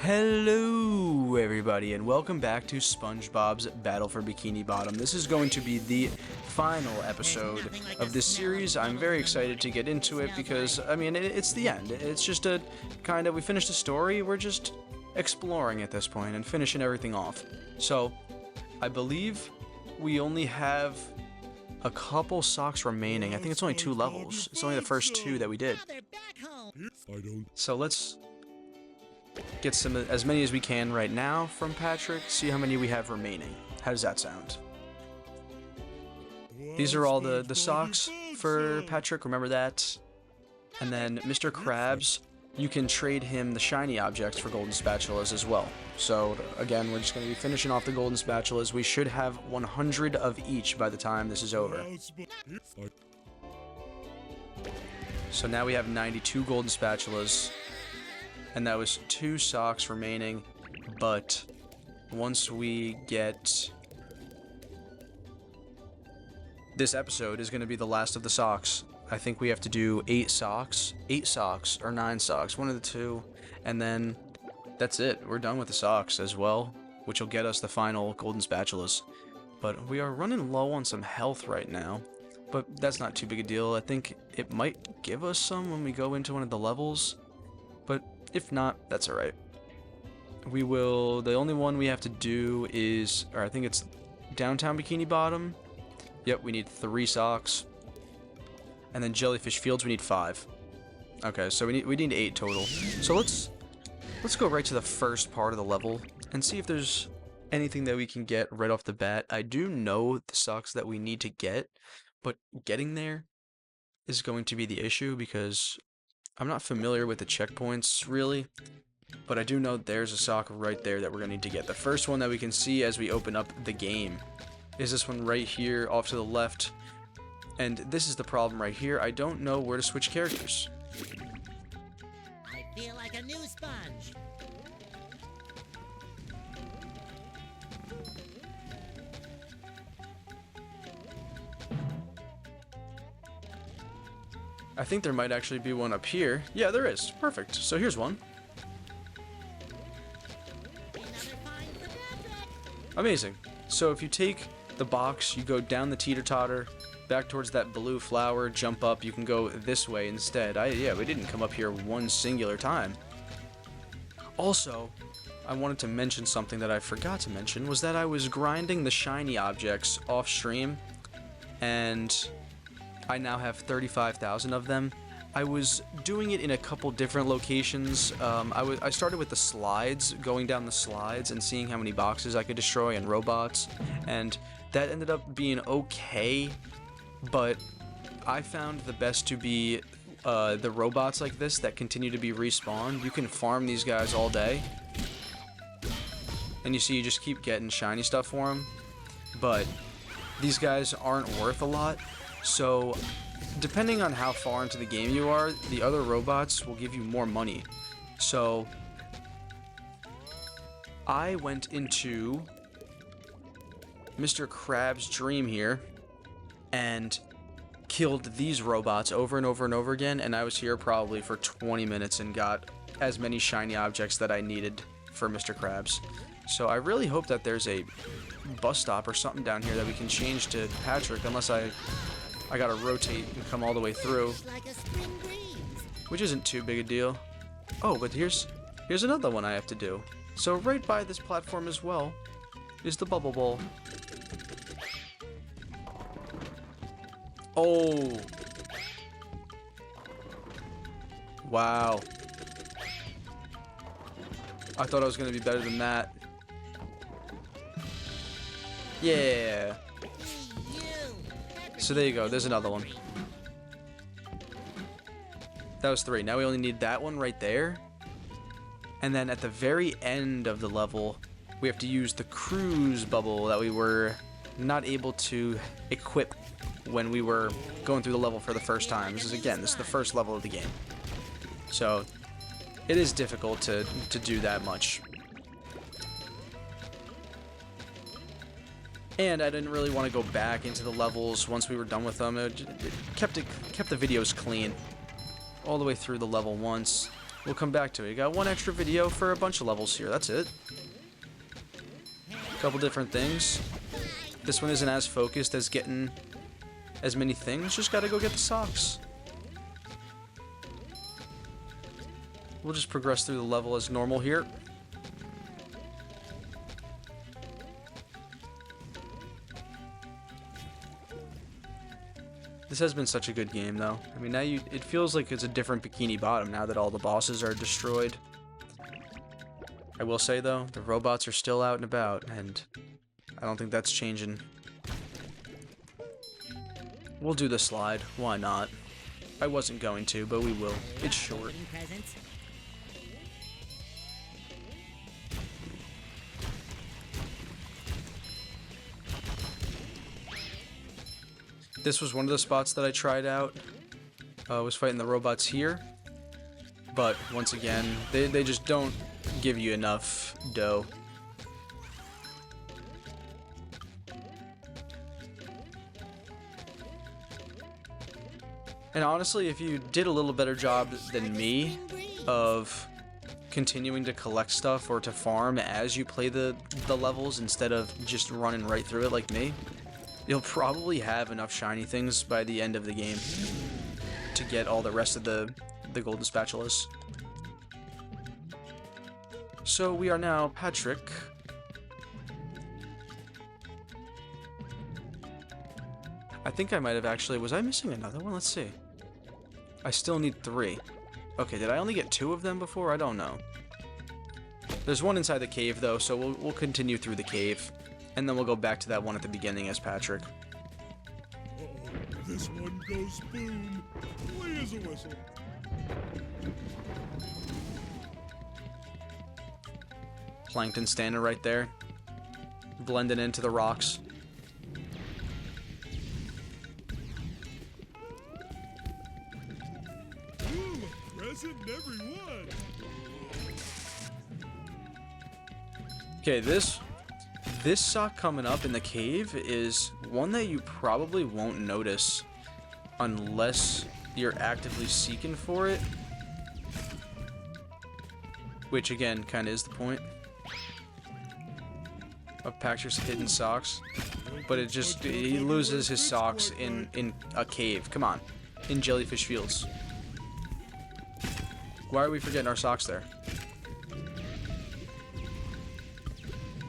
Hello everybody and welcome back to SpongeBob's Battle for Bikini Bottom. This is going to be the final episode of this series. I'm very excited to get into it because, I mean, it's the end. It's just a kind of, we finished the story, we're just exploring at this point and finishing everything off. So, I believe we only have a couple socks remaining. I think it's only 2 levels. It's only the first 2 that we did. So let's get as many as we can right now from Patrick, see how many we have remaining. How does that sound? These are all the socks for Patrick, remember that? And then Mr. Krabs, you can trade him the shiny objects for golden spatulas as well. So again, we're just going to be finishing off the golden spatulas. We should have 100 of each by the time this is over. So now we have 92 golden spatulas. And that was 2 socks remaining, but once we get... This episode is going to be the last of the socks. I think we have to do 8 socks, or 9 socks, one of the 2, and then that's it. We're done with the socks as well, which will get us the final golden spatulas. But we are running low on some health right now, but that's not too big a deal. I think it might give us some when we go into one of the levels, but if not, that's alright. We will... The only one we have to do is... Or I think it's downtown Bikini Bottom. Yep, we need 3 socks. And then Jellyfish Fields, we need 5. Okay, so we need 8 total. So let's go right to the first part of the level and see if there's anything that we can get right off the bat. I do know the socks that we need to get, but getting there is going to be the issue because I'm not familiar with the checkpoints, really, but I do know there's a sock right there that we're going to need to get. The first one that we can see as we open up the game is this one right here off to the left, and this is the problem right here. I don't know where to switch characters. I feel like a new sponge. I think there might actually be one up here. Yeah, there is. Perfect. So here's one. Amazing. So if you take the box, you go down the teeter-totter, back towards that blue flower, jump up, you can go this way instead. Yeah, we didn't come up here one singular time. Also, I wanted to mention something that I forgot to mention, was that I was grinding the shiny objects off stream, and I now have 35,000 of them. I was doing it in a couple different locations. I started with the slides, going down the slides and seeing how many boxes I could destroy and robots, and that ended up being okay, but I found the best to be the robots like this that continue to be respawned. You can farm these guys all day, and you see you just keep getting shiny stuff for them, but these guys aren't worth a lot. So, depending on how far into the game you are, the other robots will give you more money. So, I went into Mr. Krabs' dream here and killed these robots over and over and over again, and I was here probably for 20 minutes and got as many shiny objects that I needed for Mr. Krabs. So I really hope that there's a bus stop or something down here that we can change to Patrick, unless I gotta rotate and come all the way through, which isn't too big a deal. Oh, but here's another one I have to do. So right by this platform as well is the bubble bowl. Oh! Wow. I thought I was gonna be better than that. Yeah! So there you go, there's another one. That was 3. Now we only need that one right there. And then at the very end of the level, we have to use the cruise bubble that we were not able to equip when we were going through the level for the first time. This is the first level of the game. So it is difficult to do that much. And I didn't really want to go back into the levels once we were done with them. It kept the videos clean all the way through the level once. We'll come back to it. You got one extra video for a bunch of levels here. That's it. A couple different things. This one isn't as focused as getting as many things. Just gotta go get the socks. We'll just progress through the level as normal here. This has been such a good game, though. I mean, now it feels like it's a different Bikini Bottom now that all the bosses are destroyed. I will say, though, the robots are still out and about, and I don't think that's changing. We'll do the slide. Why not? I wasn't going to, but we will. It's short. This was one of the spots that I tried out. I was fighting the robots here. But, once again, they just don't give you enough dough. And honestly, if you did a little better job than me of continuing to collect stuff or to farm as you play the levels instead of just running right through it like me, you'll probably have enough shiny things by the end of the game to get all the rest of the golden spatulas. So we are now Patrick. I think I might have actually... Was I missing another one? Let's see. I still need 3. Okay, did I only get 2 of them before? I don't know. There's one inside the cave, though, so we'll continue through the cave. And then we'll go back to that one at the beginning as Patrick. This one goes boom. Clear as a whistle. Plankton standing right there. Blending into the rocks. Ooh, present in every one. Okay, this sock coming up in the cave is one that you probably won't notice unless you're actively seeking for it. Which, again, kind of is the point of Patrick's hidden socks. But he loses his socks in a cave. Come on. In Jellyfish Fields. Why are we forgetting our socks there?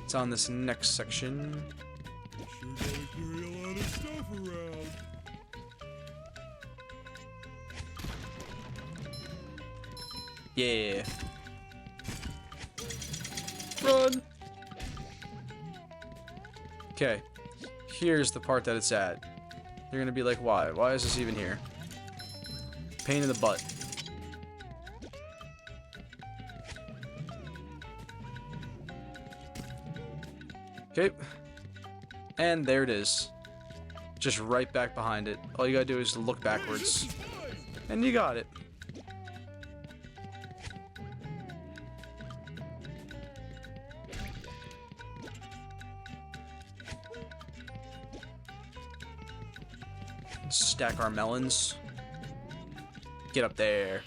It's on this next section. Sure gotta carry a lot of stuff around. Yeah. Run! Okay. Here's the part that it's at. You're gonna be like, why? Why is this even here? Pain in the butt. Okay. And there it is. Just right back behind it. All you gotta do is look backwards. And you got it. Stack our melons. Get up there.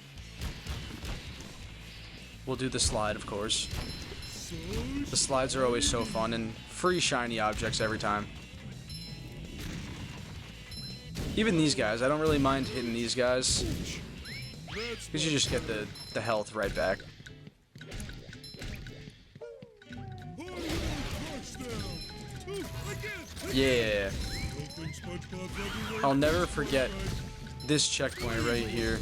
We'll do the slide, of course. The slides are always so fun, and free shiny objects every time. Even these guys, I don't really mind hitting these guys, because you just get the health right back. Yeah. I'll never forget this checkpoint right here.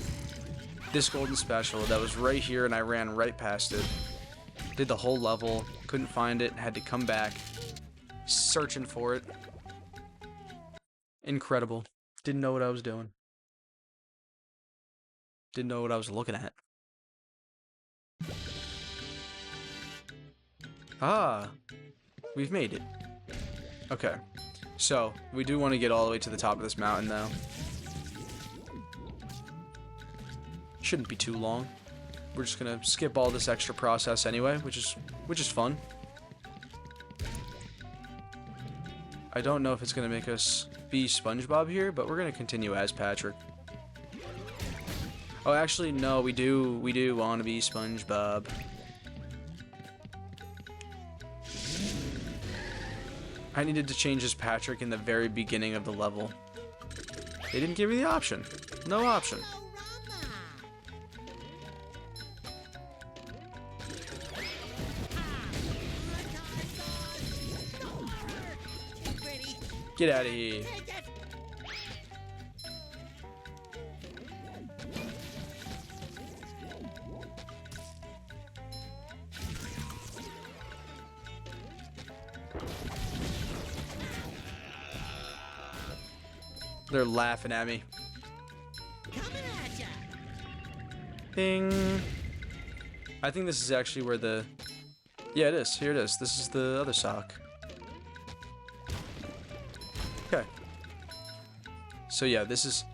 This golden spatula that was right here, and I ran right past it. Did the whole level, couldn't find it, had to come back, searching for it. Incredible. Didn't know what I was doing. Didn't know what I was looking at. Ah, we've made it. Okay, so we do want to get all the way to the top of this mountain, though. Shouldn't be too long. We're just gonna skip all this extra process anyway, which is fun. I don't know if it's gonna make us be SpongeBob here, but we're gonna continue as Patrick. Oh, actually, no, we do want to be SpongeBob. I needed to change as Patrick in the very beginning of the level. They didn't give me the option. No option. Get out of here. They're laughing at me. Ding. I think this is actually where the... Yeah, it is. Here it is. This is the other sock. Okay. So yeah, this is...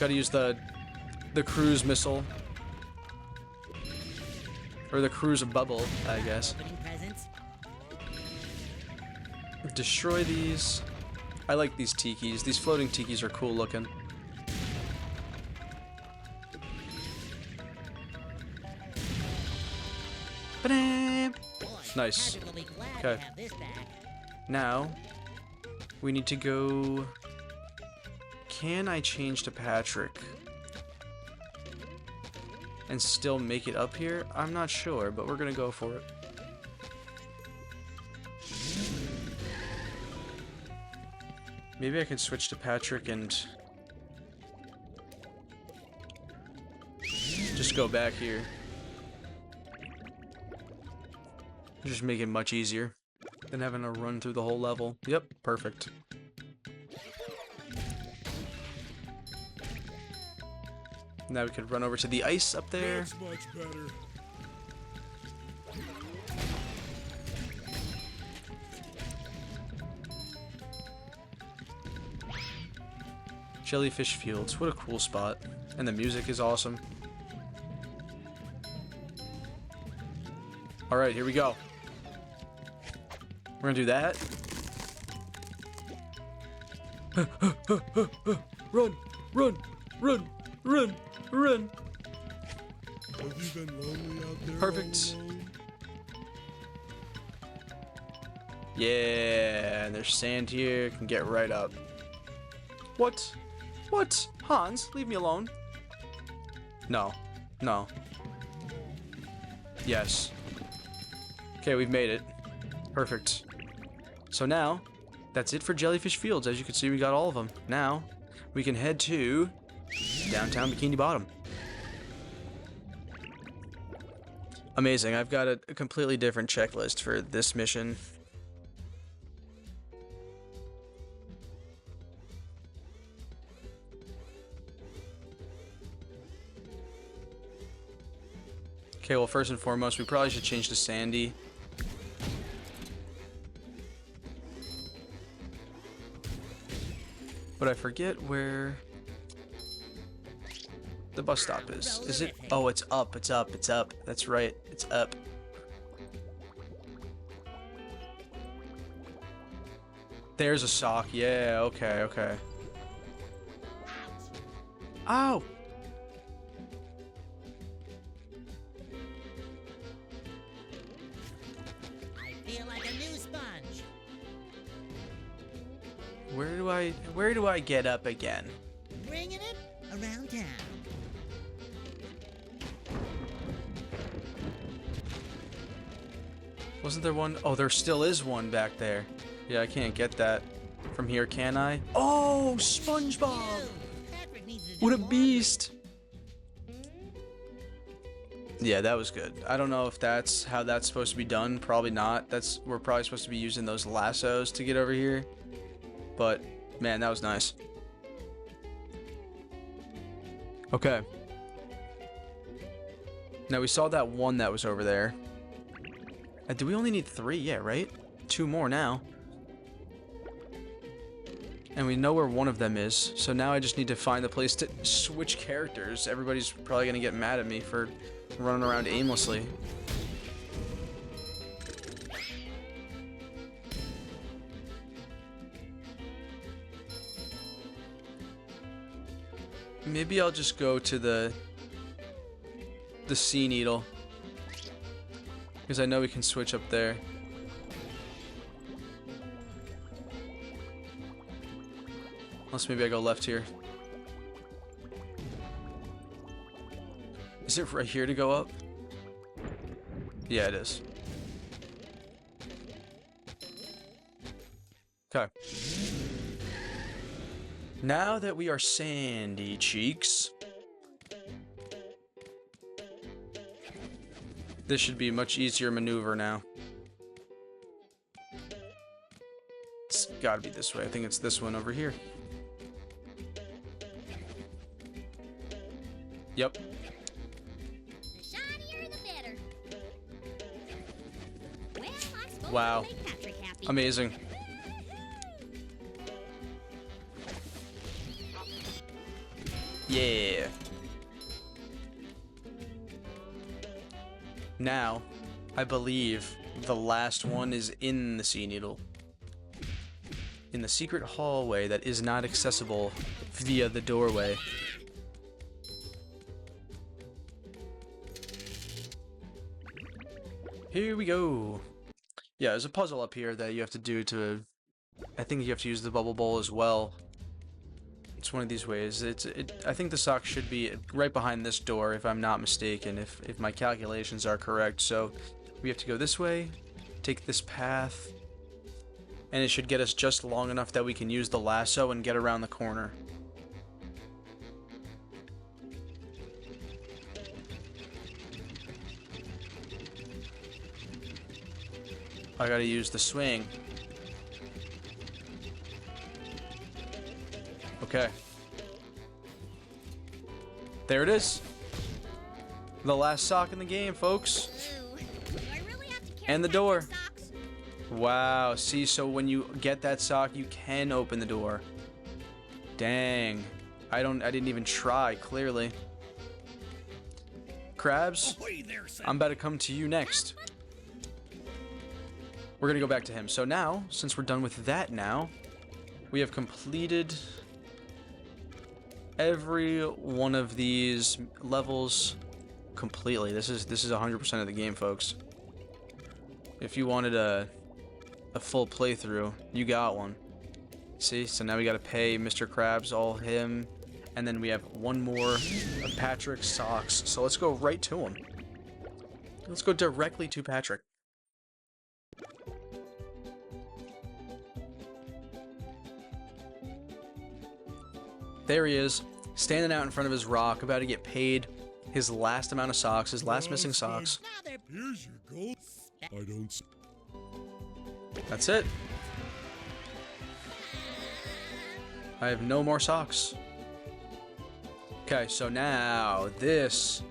Gotta use the cruise missile. Or the cruise bubble, I guess. Destroy these. I like these tikis. These floating tikis are cool looking. Nice. Okay. Now, we need to go... Can I change to Patrick? And still make it up here? I'm not sure, but we're gonna go for it. Maybe I can switch to Patrick and... just go back here. Just make it much easier than having to run through the whole level. Yep, perfect. Now we could run over to the ice up there. That's much better. Jellyfish Fields, what a cool spot. And the music is awesome. Alright, here we go. We're gonna do that. Run! Run! Run! Run! Run! Have you been lonely out there? Perfect. all alone? Yeah, and there's sand here. Can get right up. What? What? Hans, leave me alone. No. No. Yes. Okay, we've made it. Perfect. So now, that's it for Jellyfish Fields. As you can see, we got all of them. Now, we can head to downtown Bikini Bottom. Amazing. I've got a completely different checklist for this mission. Okay, well, first and foremost, we probably should change to Sandy. But I forget where the bus stop is. Is it? Oh, it's up, it's up, it's up. That's right, it's up. There's a sock. Yeah, okay, okay. Ow! Where do I get up again? Bringing it around town. Wasn't there one? Oh, there still is one back there. Yeah, I can't get that from here, can I? Oh, SpongeBob! What a beast! Yeah, that was good. I don't know if that's how that's supposed to be done. Probably not. We're probably supposed to be using those lassos to get over here. But, man, that was nice. Okay. Now, we saw that one that was over there. Do we only need 3? Yeah, right? 2 more now. And we know where one of them is. So now I just need to find the place to switch characters. Everybody's probably going to get mad at me for running around aimlessly. maybe I'll just go to the sea needle. Because I know we can switch up there. Unless maybe I go left here. Is it right here to go up? Yeah, it is. Okay. Now that we are sandy cheeks, this should be a much easier maneuver now. It's gotta be this way. I think it's this one over here. Yep. The shinier the better. Well, I suppose Wow. I'll make Patrick happy. Amazing. Yeah. Now, I believe the last one is in the sea needle. In the secret hallway that is not accessible via the doorway. Here we go. Yeah, there's a puzzle up here that you have to do to... I think you have to use the bubble bowl as well. It's one of these ways. I think the sock should be right behind this door, if I'm not mistaken, if my calculations are correct. So we have to go this way, take this path, and it should get us just long enough that we can use the lasso and get around the corner. I gotta use the swing. Okay. There it is. The last sock in the game, folks. Ooh, do I really have to carry And the Patrick's door. socks? Wow, see, so when you get that sock, you can open the door. Dang. I didn't even try, clearly. Krabs, Ahoy there, son. I'm about to come to you next. We're gonna go back to him. So now, since we're done with that now, we have completed every one of these levels completely. This is 100% of the game, folks. If you wanted a full playthrough, you got one. See, so now we gotta pay Mr. Krabs, all him, and then we have one more of Patrick's socks. So let's go right to him. Let's go directly to Patrick. There he is, standing out in front of his rock, about to get paid his last amount of socks, his last missing socks. Now they're Here's your gold. I don't. That's it. I have no more socks. Okay, so now this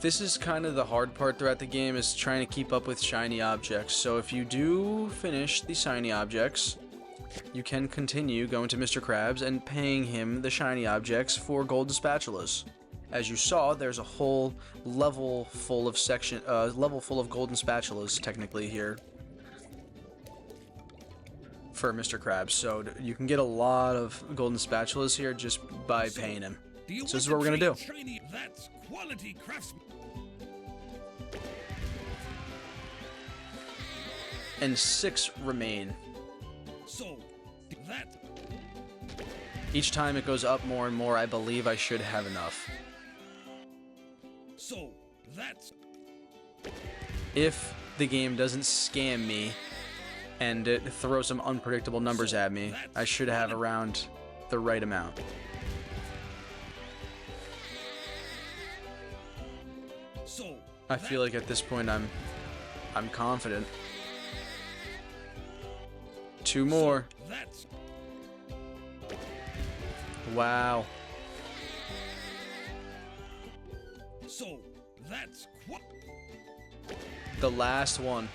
is kind of the hard part throughout the game, is trying to keep up with shiny objects. So if you do finish the shiny objects, you can continue going to Mr. Krabs and paying him the shiny objects for golden spatulas. As you saw, there's a whole level full of golden spatulas technically here for Mr. Krabs. So you can get a lot of golden spatulas here just by paying him. So this is what we're gonna do. Shiny, that's quality craftsman. And 6 remain. So that Each time it goes up more and more, I believe I should have enough. so that's If the game doesn't scam me and it throws some unpredictable numbers at me, I should have around the right amount. so. I feel like at this point I'm confident. 2 more. That's Wow. so that's what. The last one.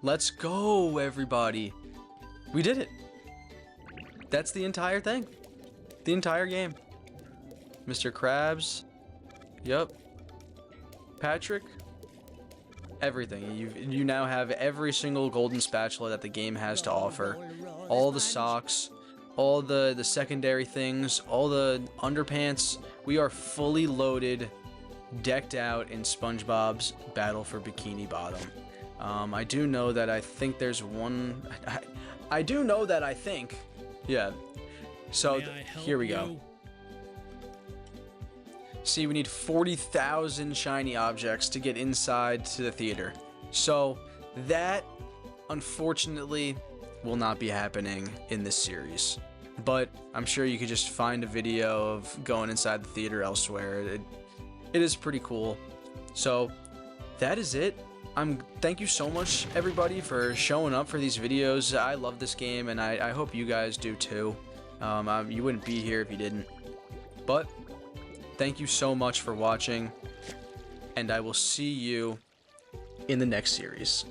Let's go, everybody. We did it. That's the entire thing. The entire game. Mr. Krabs. Yup. Patrick. everything. You now have every single golden spatula that the game has to offer. All the socks, all the secondary things, all the underpants. We are fully loaded, decked out in SpongeBob's Battle for Bikini Bottom. I do know that I think there's one. I do know that I think. Yeah. So here we go. See, we need 40,000 shiny objects to get inside to the theater. So that, unfortunately, will not be happening in this series. But I'm sure you could just find a video of going inside the theater elsewhere. It is pretty cool. So that is it. Thank you so much, everybody, for showing up for these videos. I love this game, and I hope you guys do too. You wouldn't be here if you didn't. But thank you so much for watching, and I will see you in the next series.